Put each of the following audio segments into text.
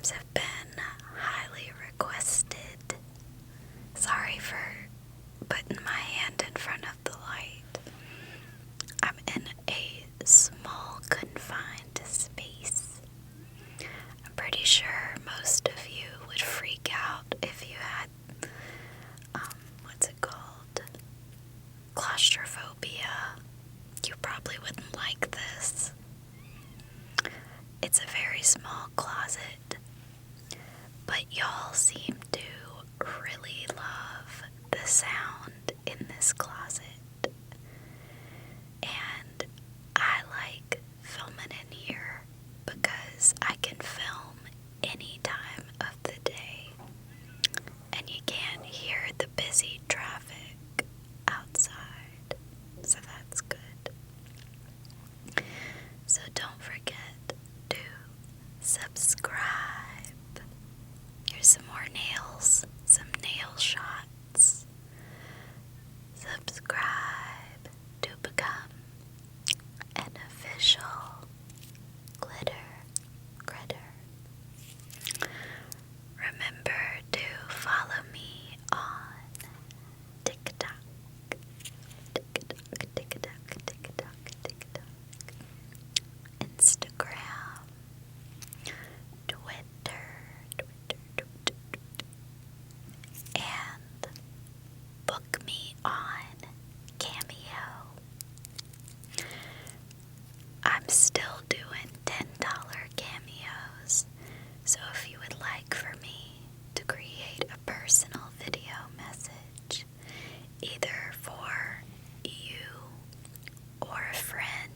times have been highly requested. Sorry for putting my hand in front of the light. I'm in a small, confined space. I'm pretty sure most of you would freak out if you had, what's it called? Claustrophobia. You probably wouldn't like this. It's a very small closet, but y'all seem to really love the sound in this closet. And I like filming in here because I can film any time of the day, and you can't hear the busy traffic outside, so that's good. So don't forget to subscribe. Here's some more nails, some nail shots. Subscribe to become an official glitter critter. Remember to follow me on TikTok, Instagram, Twitter, and book me on Cameo. I'm still doing $10 cameos, so if you would like for me to create a personal video message, either for you or a friend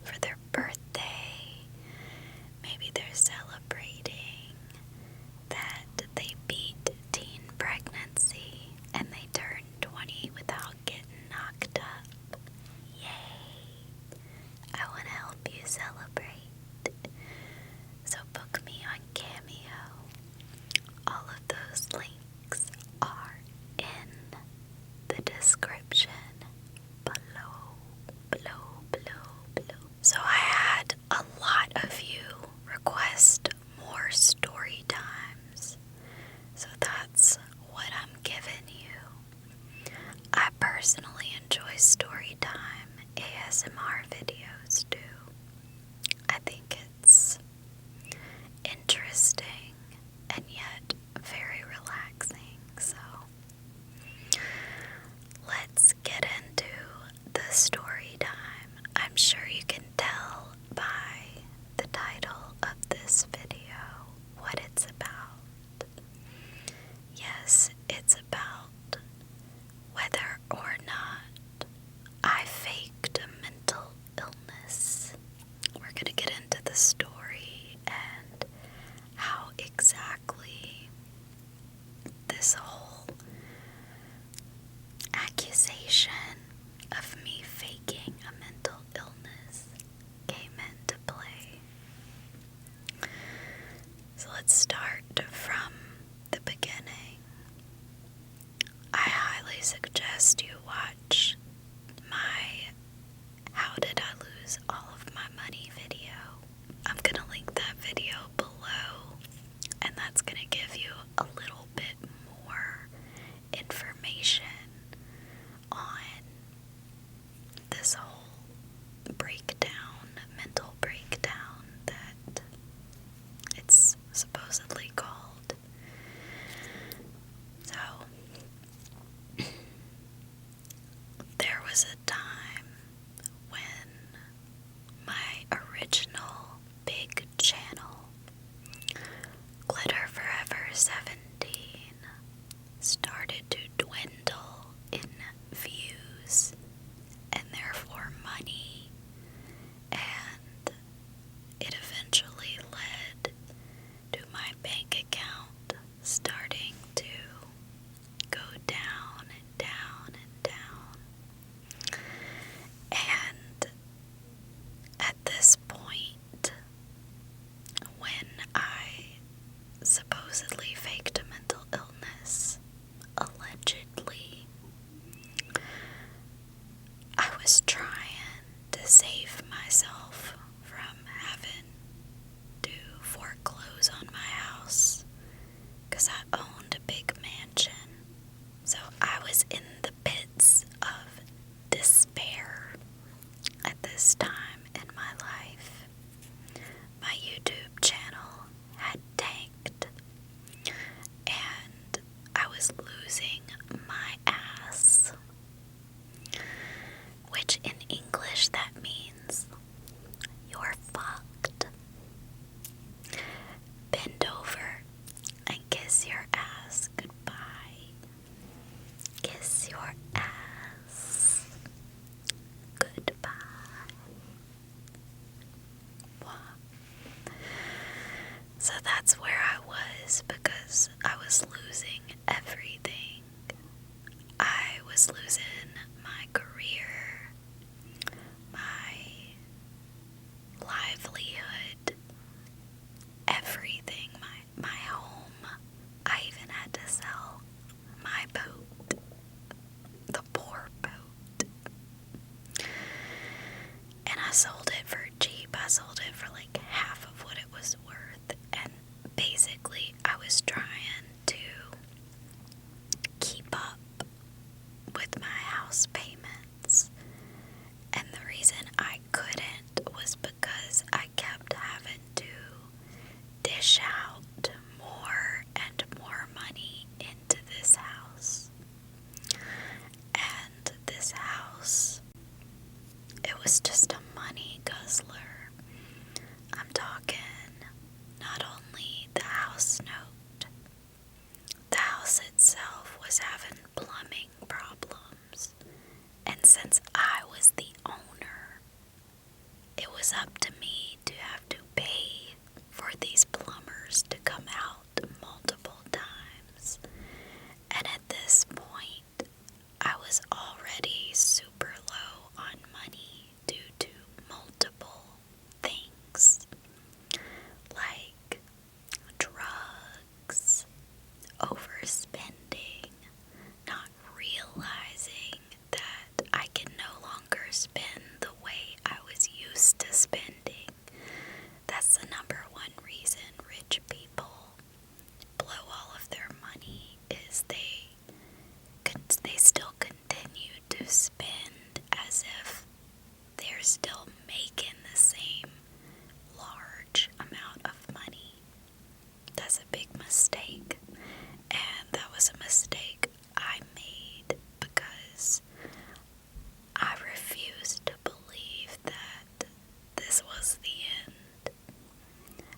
for their birthday, maybe they're celebrating that they beat teen pregnancy and they turned 20 without getting knocked up. Yay! I want to help you celebrate. So book me on Cameo. All of those links are in the description below. So I had a lot of you request more story times, so that's what I'm giving you. I personally enjoy story time ASMR videos too. I think it's interesting and yet very relaxing, so let's get into the story time. I'm sure you can tell by the title of this video what it's about. Yes, it's about whether or not I faked a mental illness. We're gonna get into the story and how exactly this whole accusation of me faking a mental illness came into play. So let's start from the beginning. I highly suggest you watch my How Did I Lose All of My Money video. I'm gonna link that video below, and that's gonna give you a little bit more information on this whole breakdown, mental breakdown that it's supposedly losing my ass, which in English that means you're fucked. Bend over and kiss your ass goodbye. Kiss your ass goodbye. Wow. So that's where I was, because I was losing everything. I was losing my career, my livelihood, everything, my home. I even had to sell my boat, the poor boat. And I sold it for cheap. I sold it for like half of what it was worth. And basically, I was trying to keep up with my house payments. And the reason I couldn't was because I kept having to dish out more and more money into this house. And this house, it was just a money guzzler. I'm talking not only the house note, the house itself was having plumbing problems. And since I was the owner, it was up to me to have to pay for these plumbers to come out multiple times. And at this point, I was already super low on money due to multiple things, like drugs, overspending, not realizing that I can no longer spend the way I was used to spending. That's the number one reason rich people blow all of their money, is they still continue to spend as if they're still making the same large amount of money. That's a big mistake, and that was a mistake I made because I refused to believe that this was the end.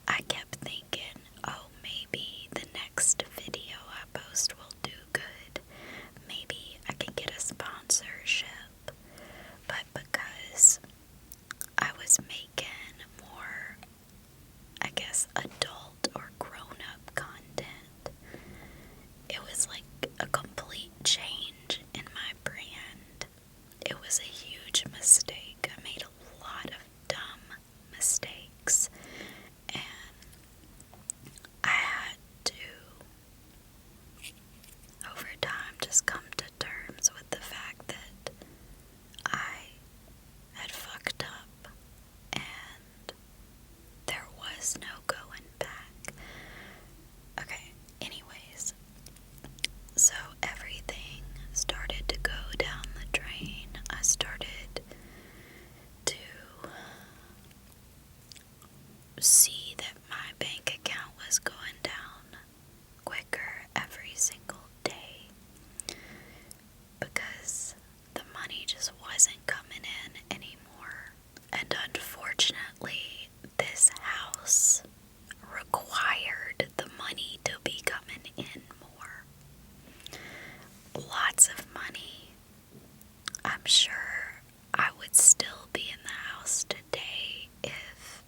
I kept thinking, oh, maybe the next video I post will do good. Maybe I can get a sponsorship. But because I was making more, I guess, adult or grown-up content, it was like a complete change in my brand. It was a huge mistake. I made a lot of dumb mistakes, and I had to, over time, just come to terms with the fact that I had fucked up and there was no going back. Okay, anyways, so everything started to go down the drain. I started to see that my bank account was going down quicker every single day because the money just wasn't coming in anymore. And unfortunately, this house required the money to be coming in more. Lots of money. I'm sure I would still be in the house today if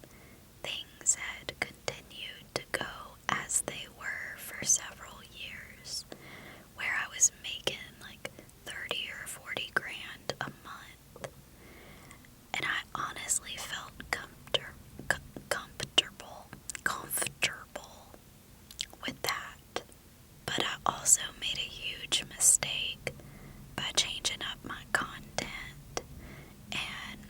things had continued to go as they were for several years, where I was making like 30 or 40 grand a month. And I honestly felt comfortable with that. But I also made a huge mistake by changing up my content and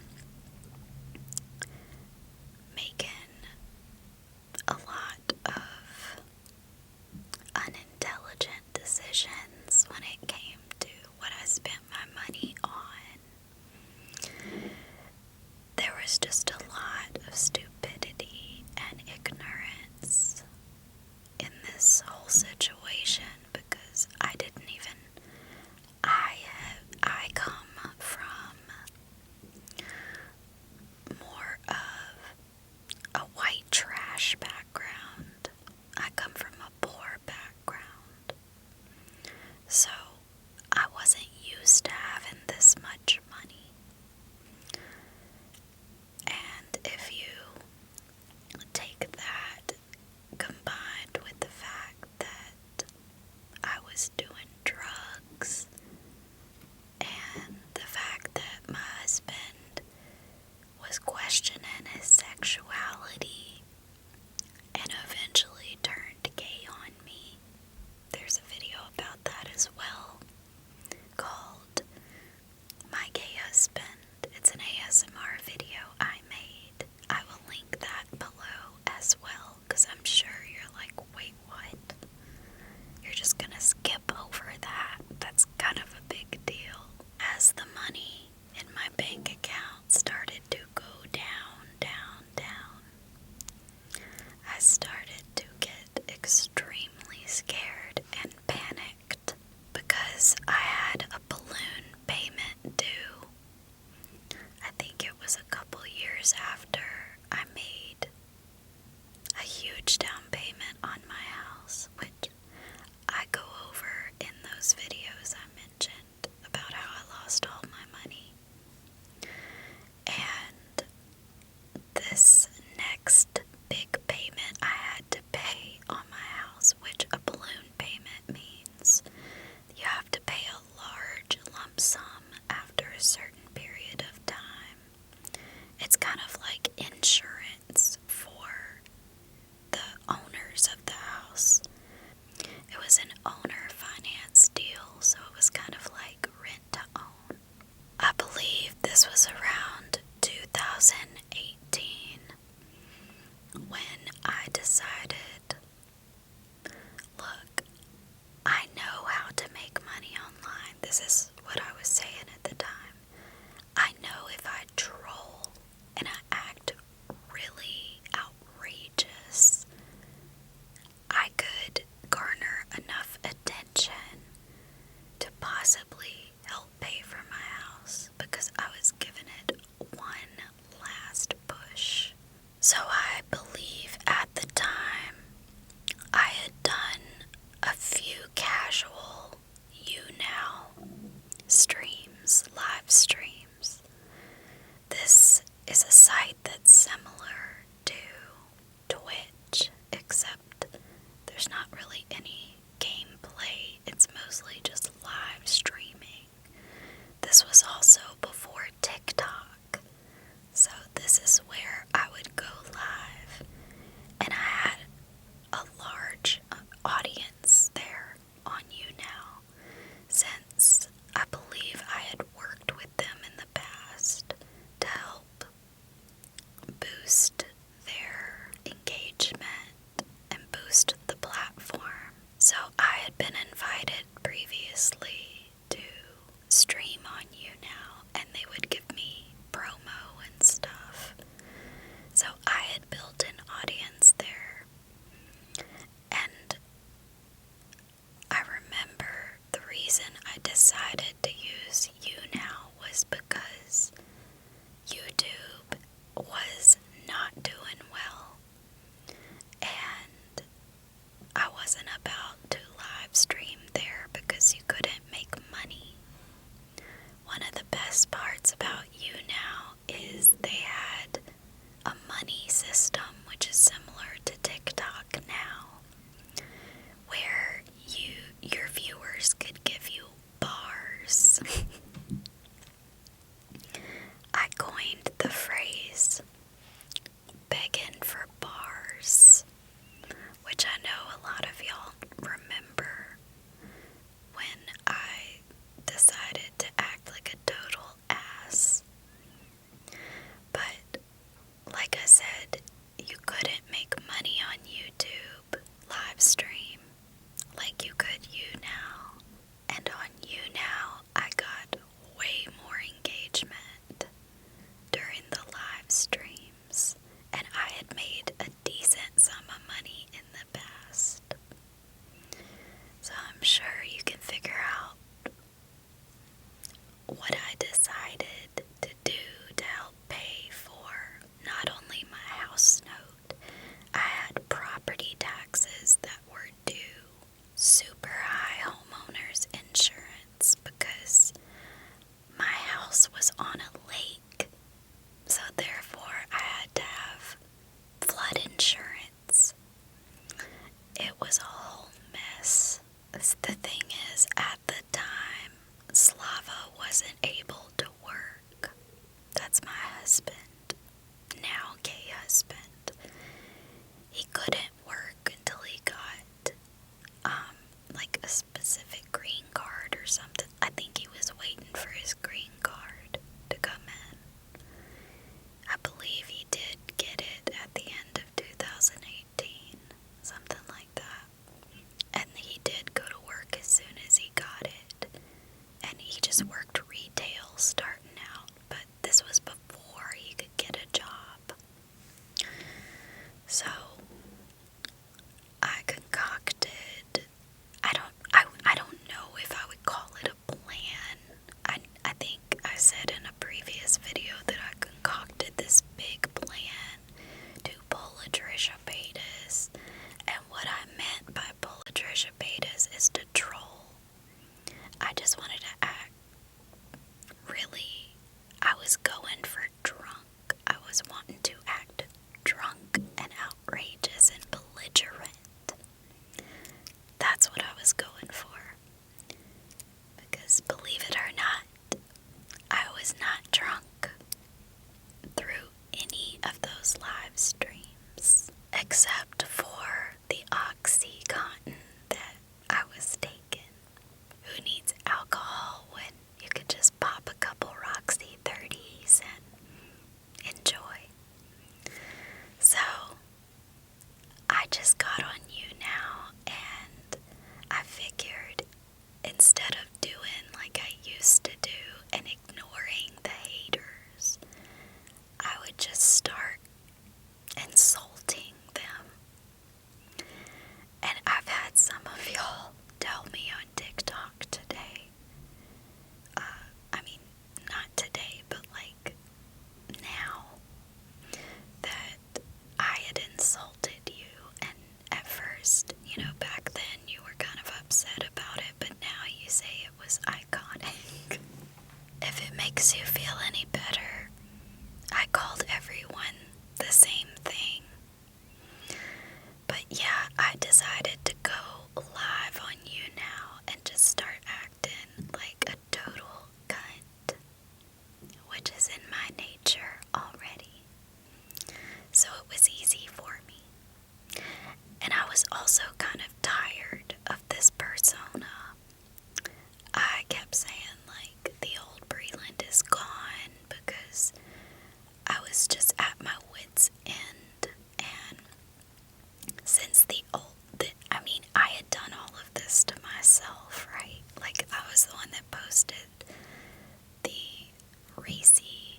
started to get extremely scared and panicked because I had a balloon payment due. I think it was a couple years after I made a huge down payment on my house, which I go over in those videos I mentioned about how I lost all my money. And this next big payment I had to pay on my house, which a balloon payment means you have to pay a large lump sum after a certain period of time. It's kind of like insurance for the owners of the house. It was an owner finance deal, so it was kind of like rent to own. I believe this was around 2018 when I decided, look, I know how to make money online. This is what I was saying at the time. I know if I troll and I act really outrageous, I could garner enough attention to possibly help pay for my house because I was giving it one last push. So I believe at the time I had done a few casual YouNow streams, live streams. This is a site that's similar to Twitch, except there's not really any gameplay. It's mostly just live streaming. This was also before TikTok, so this is where I would go live, and I had a large audience there on YouNow, since I believe I had worked with them in the past to help boost their engagement and boost the platform. So I had been invited previously to stream on YouNow, and they would give me promo and stuff. So I had built an audience there. And I remember the reason I decided to use YouNow was because YouTube was not doing well, and I wasn't about to live stream there because you couldn't make money. One of the best parts about YouNow is they had a money system, which is similar to TikTok now, where your viewers could give you bars. I coined the phrase begging for bars, which I know a lot of y'all remember when I decided to act like a total ass. But like I said, you couldn't make money on YouTube live stream like you could YouNow. And on YouNow, I got way more engagement during the live streams, and I had made a decent sum of money in the past. So I'm sure you can figure out what I decided to do to help pay for not only my house note, I had property taxes that were due, super high homeowners insurance because my house was on a lake, so therefore I had to have flood insurance. It was a whole mess. The thing is, at the time, Slava wasn't able to work. That's my husband, now gay husband. He couldn't work until he got like a specific green card or something. I think he was waiting for his green card to come in. I believe he did get it at the end of 2018, something like that. And he did go to work as soon as he got it. And he just worked retail starting out, but this was before he could get a job. So except for the OxyContin that I was taking. Who needs alcohol when you could just pop a couple Roxy 30s and enjoy? So, I just got on YouNow, and I figured instead of doing like I used to do and ignoring the haters, I would just start insulting them. And I've had some of y'all tell me on TikTok today, I mean, not today, but like now, that I had insulted you, and at first, back then you were kind of upset about it, but now you say it was iconic. If it makes you feel any better, I called everyone the same thing. But yeah, I decided to go live on YouNow and just start acting like a total cunt, which is in my nature already. So it was easy for me. And I was also kind of tired of this persona. I kept saying, like, the old Breland is gone because I was just at my wit's end. And since I had done all of this to myself, right? Like, I was the one that posted the racy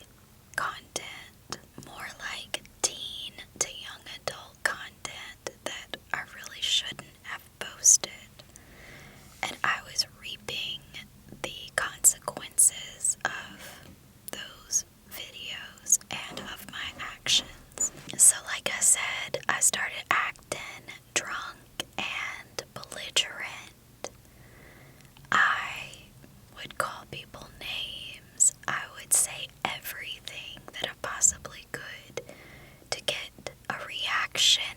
content, more like teen to young adult content that I really shouldn't have posted. And I was reaping the consequences of those videos and of my actions. So like I said, I started acting drunk and belligerent. I would call people names. I would say everything that I possibly could to get a reaction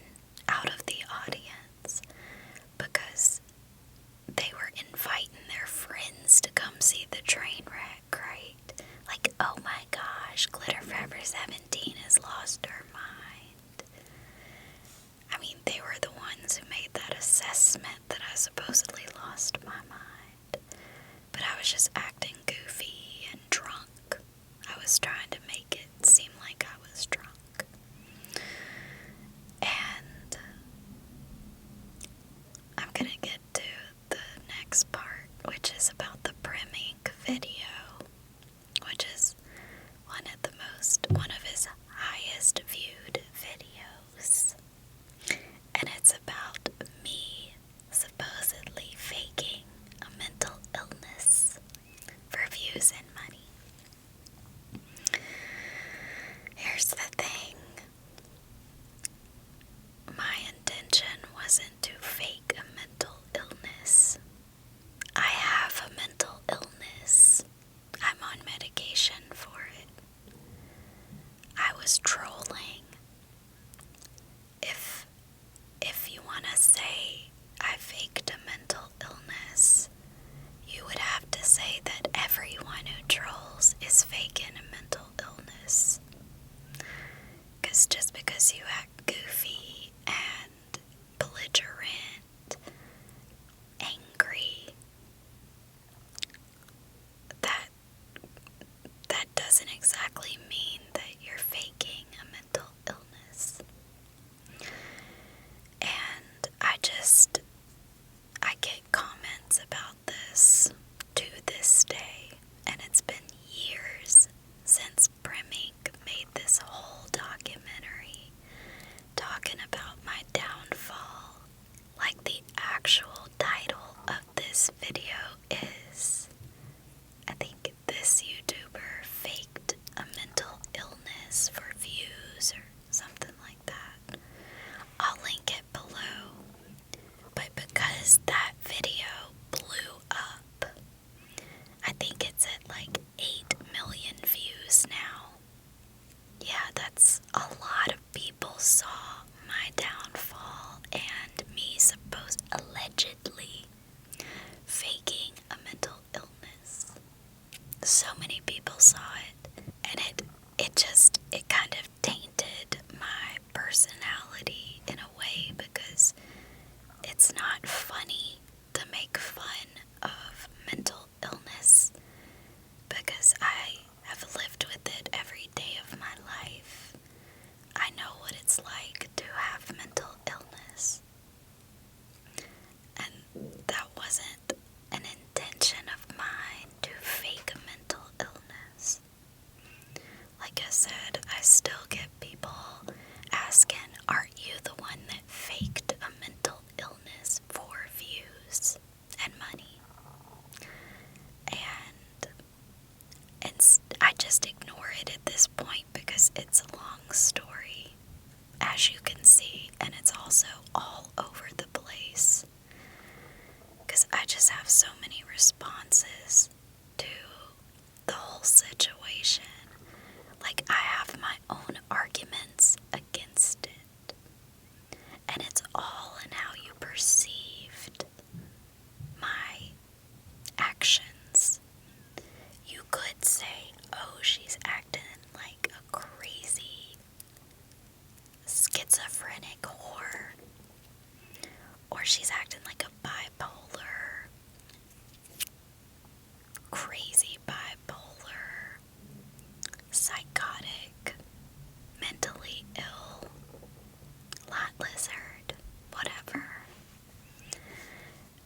out of the audience, because they were inviting their friends to come see the train wreck, right? Like, oh my gosh, GlitterForeverASMR has lost her mind. I mean, they were the ones who made that assessment that I supposedly lost my mind. But I was just acting goofy and drunk. I was trying to make it seem like I was drunk. And I'm gonna get to the next part, which is about the Primink video, which is one of his highest viewed videos. And it's about me supposedly faking a mental illness for views and money. Here's the thing. My intention wasn't to fake a mental illness. I have a mental illness. I'm on medication for it. I was trolling. If you want to say I faked a mental illness, you would have to say that everyone who trolls is faking a mental illness. Because just because you act goofy and belligerent, angry, that doesn't exactly mean that you're faking a mental illness. And I get comments about this to this day, and it's been years since Primink made this whole documentary talking about my downfall. Like, the actual title of this video is, I think this YouTuber faked a mental illness for views or something like that. I'll link it below. responses to the whole situation. Like, I have my own arguments against it. And it's all in how you perceived my actions. You could say, oh, she's acting like a crazy schizophrenic whore. Or she's acting like a bipolar, crazy bipolar, psychotic, mentally ill, lot lizard, whatever.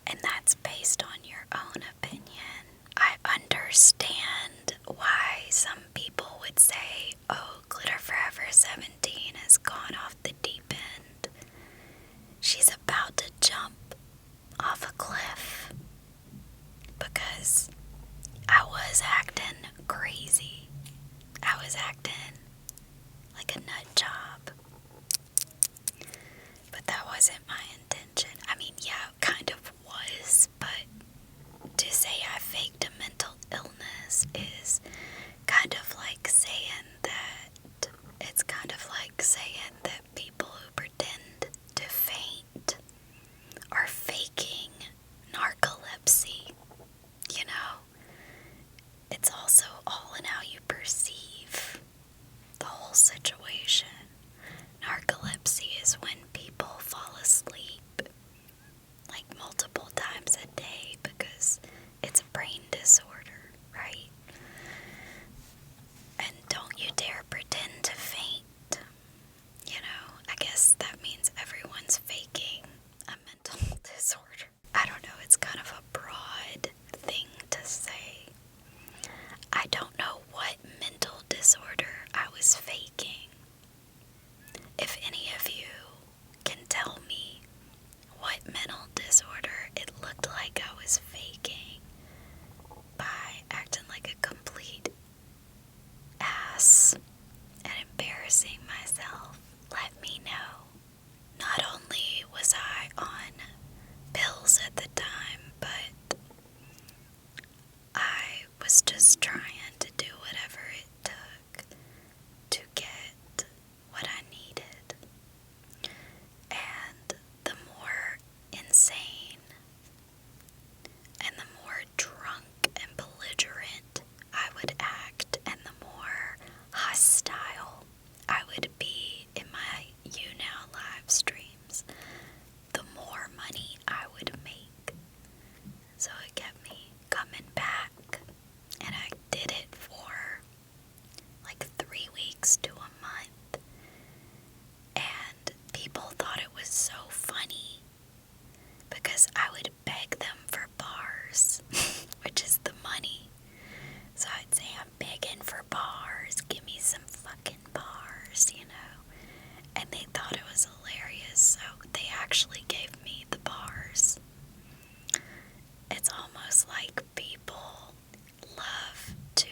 And that's based on your own opinion. I understand why some people would say, oh, Glitter Forever 17 has gone off the deep end. She's about to jump off a cliff. Because I was acting crazy. I was acting like a nut job. But that wasn't my intention. I mean, yeah, it kind of was, but to say I faked a mental illness is kind of like saying that, it's kind of like saying that people who pretend to faint are faking narcolepsy, you know? It's also all in how you perceive the whole situation. Narcolepsy is when people fall asleep like multiple times a day because it's a brain disorder, right? And don't you dare pretend to faint. You know, I guess that means everyone's faking a mental disorder. I don't know, it's kind of a broad thing to say. I don't know what mental disorder I was faking. If any of you can tell me what mental disorder it looked like I was faking by acting like a complete ass and embarrassing myself, let me know. Not only was I on pills at the time, but I was just trying to do whatever it took to get what I needed. And the more insane and the more drunk and belligerent I would act, and the more hostile I would be in my YouNow live streams, the more money I would make. So it kept me coming back, and I did it for like 3 weeks to a month, and people thought it was so funny because I would beg them for bars, which is the money. So I'd say, I'm begging for bars, give me some fucking bars, you know. And they thought it was hilarious, so they actually gave me the bars. It's almost like people love to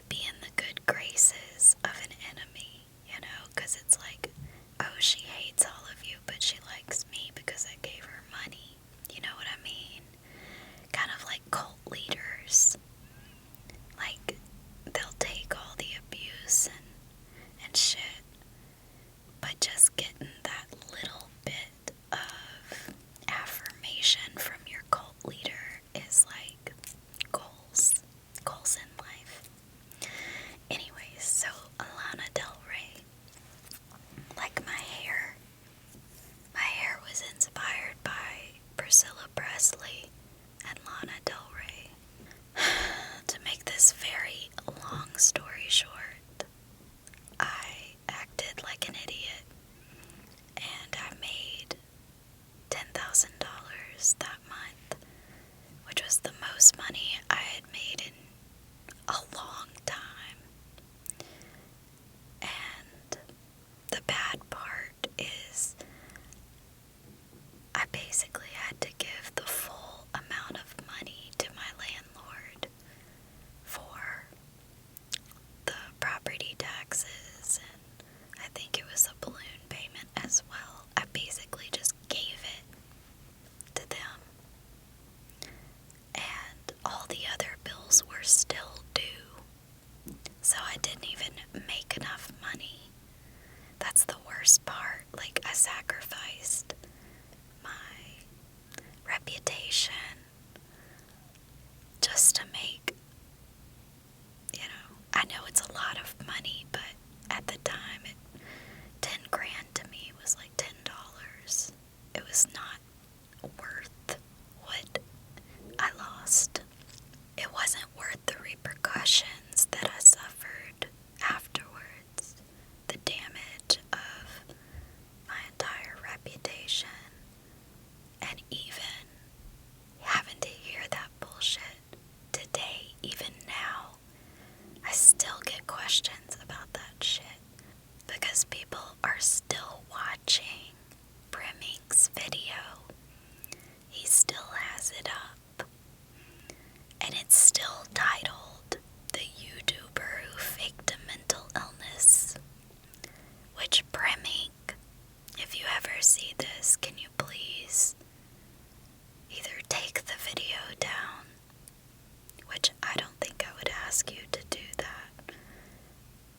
be in the good graces of an enemy, you know, because it's like, oh, she hates all of you, but she likes me because I gave her money. You know what I mean? Kind of like cult leaders. Like, they'll take all the abuse and shit, but just getting that little bit of affirmation from your cult leader is like goals in life. Anyways, so Lana Del Rey, like my hair was inspired by Priscilla Presley and Lana Del Rey. To make this very long story short, I acted like an idiot, and I made $10,000 that month, which was the most money I had made in a long time. And the bad part is I basically had to give the full amount of money to my landlord for the property taxes, and I think it was a balloon payment as well. I basically just gave it to them. And sacrificed my reputation just to make, I know it's a lot of money, but at the time, 10 grand to me was like $10. It was not worth what I lost. It wasn't worth the repercussions that I suffered afterwards. The damage of my entire reputation. And even having to hear that bullshit today, even now, I still get questions about that shit. Because people are still watching Primink's video. He still has it up. And it's still titled The YouTuber Who Faked a Mental Illness. Which, Primink, if you ever see this, can you please either take the video down, which I don't think I would ask you to do that,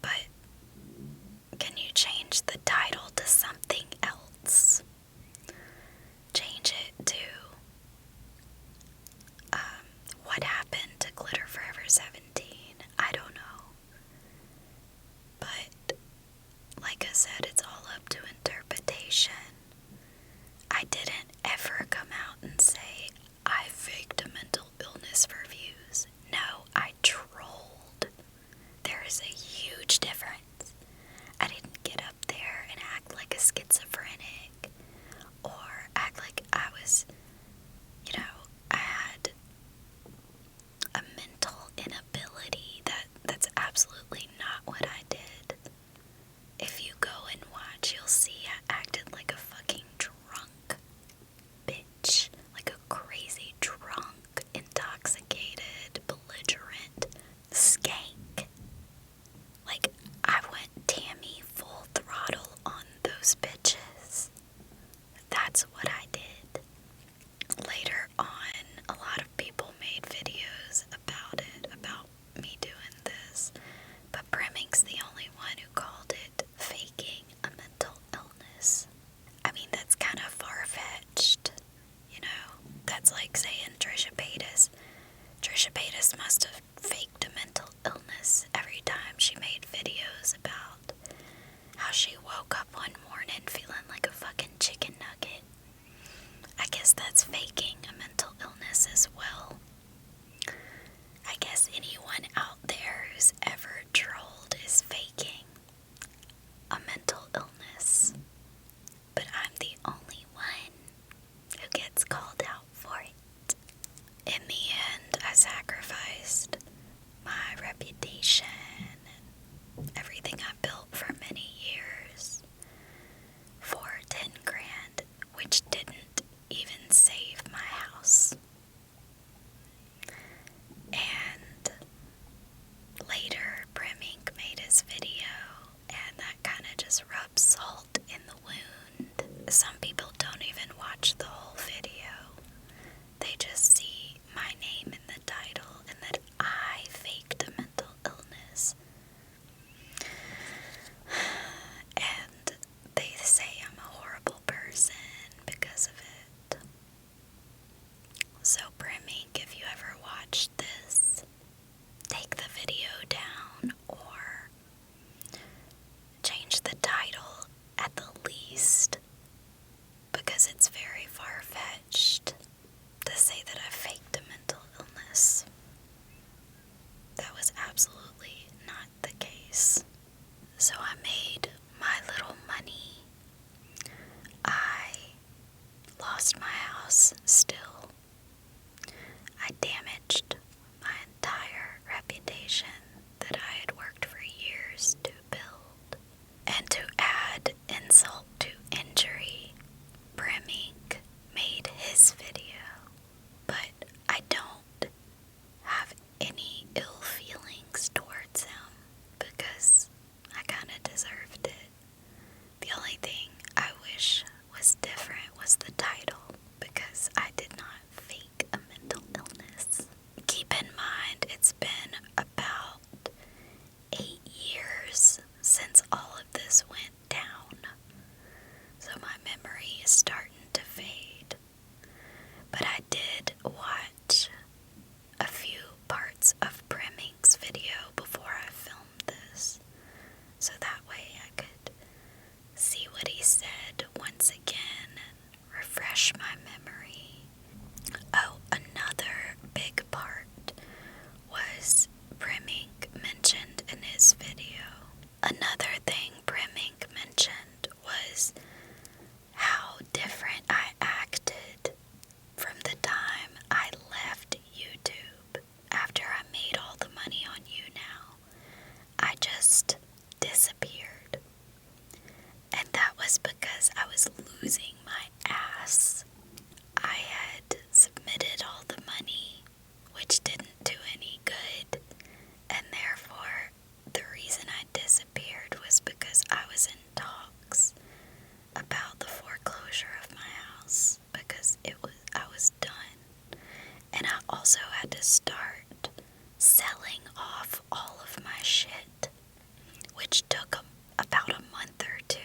but can you change the title to something else? Change it to what happened to Glitter Forever 17? I don't know. But like I said, it's all up to interpretation. I didn't ever come out and say I faked a mental illness for views. No, I trolled. There is a huge difference. I didn't get up there and act like a schizophrenic or act like I was, I had a mental inability. That's absolutely not what I did. If you go and watch, you'll see I acted like a fucking drunk bitch. Like a crazy drunk, intoxicated, belligerent skank. Like, I went Tammy full throttle on those bitches. That's what I did. Later on, a lot of people made videos about it, about me doing this, but Primink's the only one who called it faking a mental illness. I mean, that's kind of far-fetched, That's like saying Trisha Paytas. Trisha Paytas must have faked a mental illness every time she made videos about how she woke up one morning feeling like a fucking chicken nugget. I guess that's faking a mental illness as well. I guess anyone out there who's ever trolled is faking a mental illness. But I'm the only one who gets called out for it. In the end, I sacrificed my reputation and everything I built for many years for 10 grand, which didn't even save my house. And later, Primink made his video, and that kind of just rubbed salt in the wound. Some people don't even watch the whole video. They just see my name in the title and that I faked a mental illness. And they say I'm a horrible person because of it. So Primink, if you ever watched this, take the video down or change the title at the least, because it's very far-fetched to say that I faked a mental illness. That was absolutely not the case. So I made my little money. I lost my house still. I damaged my entire reputation that I had worked for years to build. And to add insult to injury, Primink made his video. But I don't have any ill feelings towards him because I kind of deserved it. The only thing I wish was different was the title, because I did not fake a mental illness. Keep in mind, it's been about 8 years since all of this went down. So my memory is starting to fade. But I did watch a few parts of Primink's video before I filmed this, so that way I could see what he said once again and refresh my memory. Oh, another big part was Primink mentioned in his video. Another thing Primink mentioned was how different I acted from the time I left YouTube after I made all the money on YouNow. I just disappeared. And that was because I was losing my ass. I had submitted all the money, which didn't do any good, and therefore the reason I disappeared was because I was in talks about the foreclosure of my house, because I was done. And I also had to start selling off all of my shit, which took about a month or two,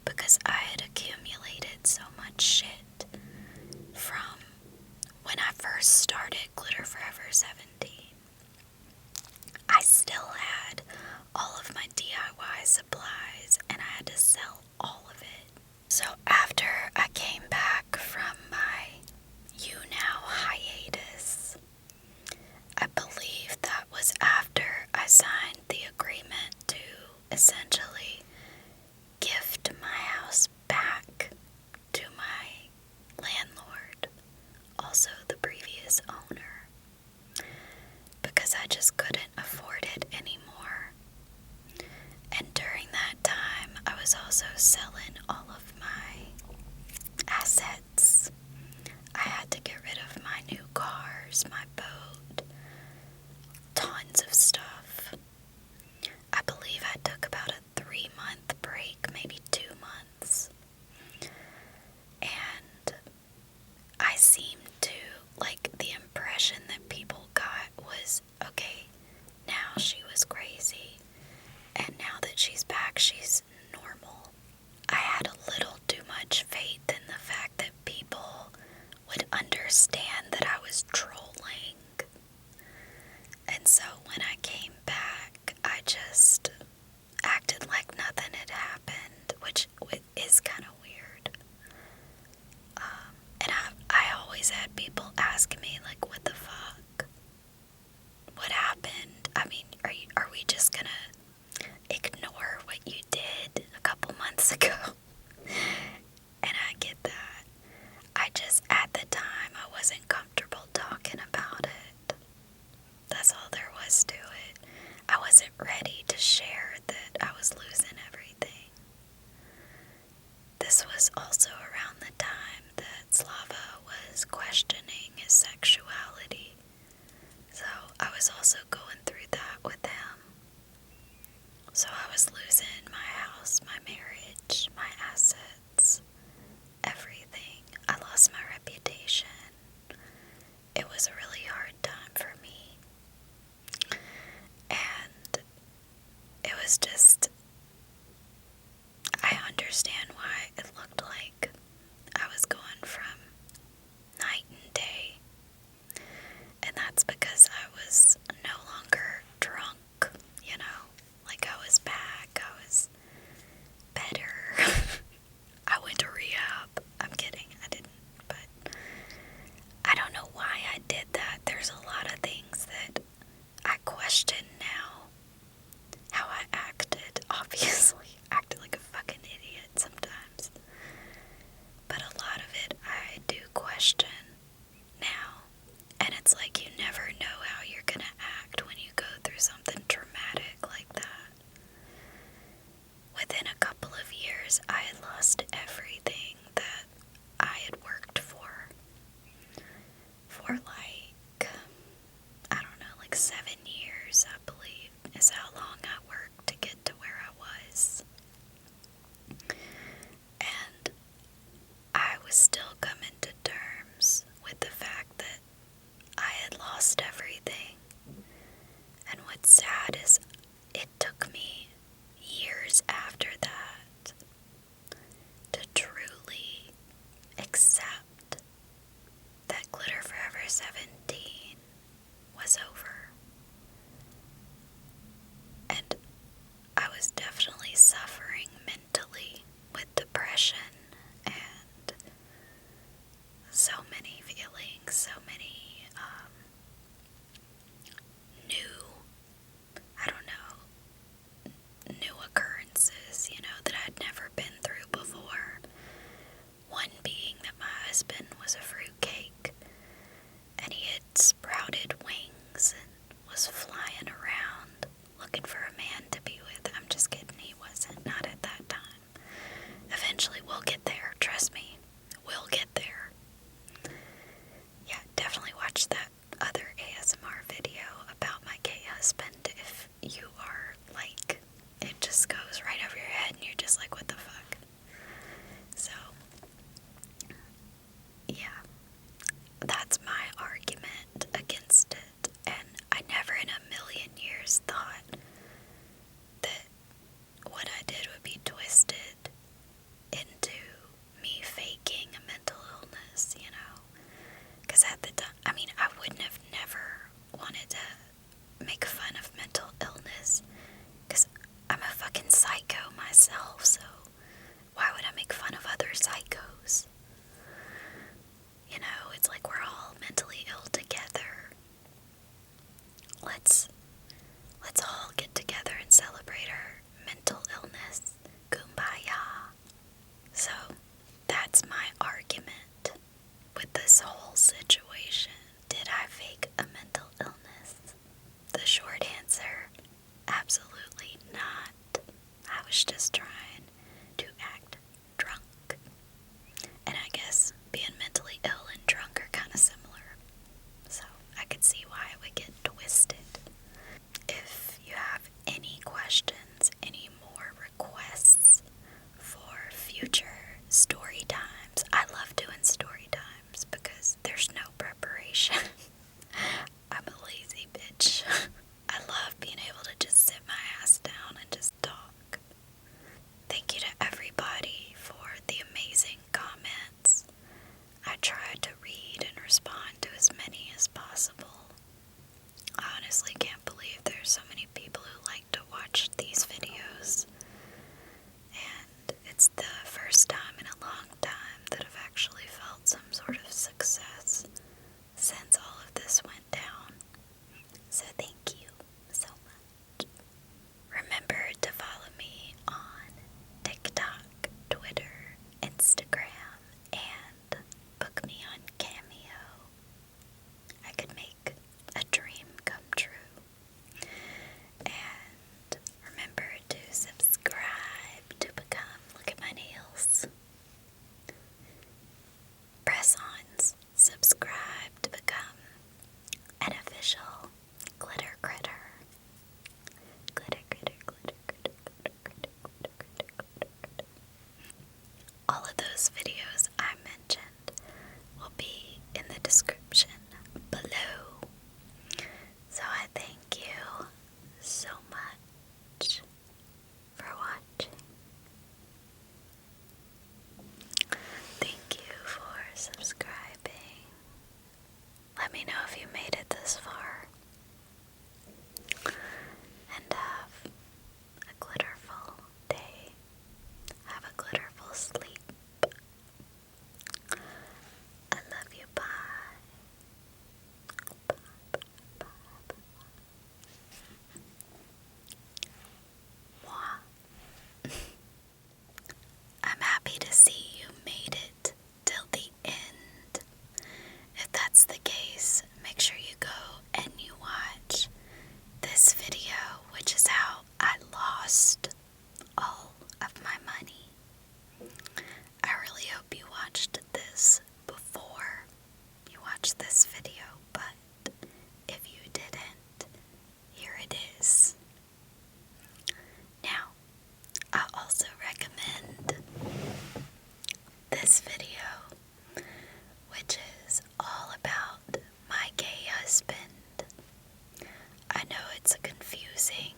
because I had accumulated so much shit from when I first started Glitter Forever 17. I still had all of my DIY supplies, and I had to sell all of it. So after I came back from my YouNow hiatus, I believe that was after I signed the agreement to essentially gift my house back to my landlord, also the previous owner, because I just couldn't afford it anymore. And during that time, I was also selling all of my assets. I had to get rid of my new cars, my boat, tons of stuff. I believe I took about a 3-month break, maybe 2 months. And I seemed to, like, the impression that people got was, okay, now she was crazy, and now that she's back, she's normal. I had a little too much faith in the fact that people would understand that I was trolling. And so when I came back, I just acted like nothing had happened, which is kind of weird. And I always had people ask me, like, what the fuck? What happened? I mean, are we just gonna ignore what you did a couple months ago? And I get that. I just, at the time, I wasn't comfortable talking about it. That's all there was to it. I wasn't ready to share that I was losing everything. This was also around the time that Slava was questioning his sexuality. So I was also going through that with him. So I was losing my house, my marriage, my assets, everything. I lost my reputation. It was a really hard time for me. And it was just, I understand why it looked like I was going from night and day. And that's because I was no longer drunk, you know? Like, I was back, I was better. I went to rehab. I'm kidding, I didn't, but I don't know why I did that. There's a lot of things that I question now. How I acted, obviously. Acted like a fucking idiot sometimes. But a lot of it I do question now. And it's like you never know how you're gonna act when you go through something traumatic like that. Within a couple of years, I had lost everything that I had worked for like, I don't know, like 7 years, I believe, is how long I worked to get to where I was. And I was still coming to terms with the fact that I had lost everything. And what's sad is it took me years after that to truly 17 was over. And I was definitely suffering mentally with depression and so many feelings, so many new occurrences, that I'd never been through before. One being that my husband was a fruitcake, and he had sprouted wings and was flying around looking for a man to be with. I'm just kidding, he wasn't, not at that time. Eventually we'll get there, trust me, we'll get there. Yeah, definitely watch that other ASMR video about my gay husband if you are like, it just goes right over your head and you're just like, what the fuck? So, yeah, that's my argument against it, and I never in a million years thought that what I did would be twisted into me faking a mental illness, because at the time, I wouldn't have never wanted to make fun of mental illness, because I'm a fucking psycho myself, so why would I make fun of other psychos? It's like we're all mentally ill together. Let's all get together and celebrate our mental illness. Kumbaya. So, that's my argument with this whole situation. Did I fake a mental illness? The short answer, absolutely not. I was just trying to act drunk. And I guess being mentally ill and drunk are kind of similar. So I could see why it would get twisted. If you have any questions, any more requests for future story times, I love doing story times because there's no preparation. I'm a lazy bitch. I love being able to just sit my ass down and just talk. Thank you to everybody for the amazing comments. I tried to read and respond to as many as possible. I honestly can't believe there's so many people who like to watch these videos. And it's the first time in a long time that I've actually felt some sort of success since all of this went down. So thank you so much. Remember to follow me on TikTok, Twitter, Instagram, and book me on Cameo. I could make a dream come true. And remember to subscribe to become, look at my nails, press-ons, subscribe to become an official glitter critter. Glitter, glitter, glitter, glitter, glitter, glitter, glitter, glitter, glitter, glitter. All of those videos I mentioned will be in the description below. So I thank you so much for watching. Thank you for subscribing. Let me know if you made it this far. And have a glitterful day. Have a glitterful sleep. I love you. Bye. Bye, bye, bye, bye. Mwah. I'm happy to see you made it till the end. If that's the case, make sure you go and you watch this video, which is how I lost all of my money. I really hope you watched this before you watched this video, but if you didn't, here it is. Now, I also recommend this video, which is all about my gay husband. I know it's a confusing